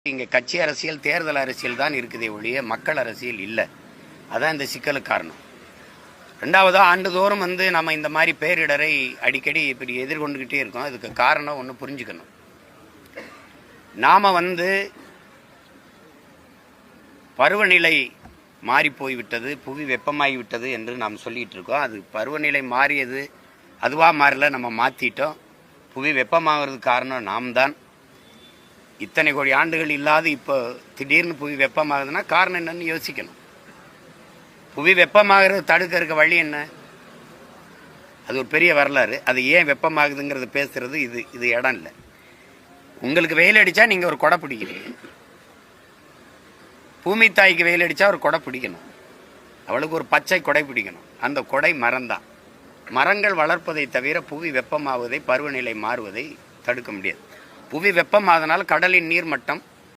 இங்கே கட்சி அரசியல், தேர்தல் அரசியல் தான் இருக்குதே ஒழிய மக்கள் அரசியல் இல்லை. அதான் இந்த சிக்கலுக்கு காரணம். ரெண்டாவது, ஆண்டுதோறும் நம்ம இந்த மாதிரி பேரிடரை அடிக்கடி இப்படி எதிர்கொண்டுகிட்டே இருக்கோம். அதுக்கு காரணம் ஒன்று புரிஞ்சுக்கணும். நாம் பருவநிலை மாறி போய்விட்டது, புவி வெப்பமாகிவிட்டது என்று நாம் சொல்லிகிட்டு இருக்கோம். அது பருவநிலை மாறியது அதுவாக மாறல, நம்ம மாற்றிட்டோம். புவி வெப்பமாகிறதுக்கு காரணம் நாம் தான். இத்தனை கோடி ஆண்டுகள் இல்லாது இப்போ திடீர்னு புவி வெப்பமாகுதுன்னா காரணம் என்னன்னு யோசிக்கணும். புவி வெப்பமாகிறது தடுக்கிறதுக்கு வழி என்ன? அது ஒரு பெரிய வரலாறு. அது ஏன் வெப்பமாகுதுங்கிறது பேசுறது இது இடம் இல்லை. உங்களுக்கு வெயில் அடித்தா நீங்கள் ஒரு கொடை பிடிக்கிறீங்க. பூமி தாய்க்கு வெயில் அடித்தா ஒரு கொடை பிடிக்கணும். அவளுக்கு ஒரு பச்சை கொடை பிடிக்கணும். அந்த கொடை மரம்தான். மரங்கள் வளர்ப்பதை தவிர புவி வெப்பமாவதை, பருவநிலை மாறுவதை தடுக்க முடியாது. புவி வெப்பமாதனால் கடலின் நீர்மட்டம்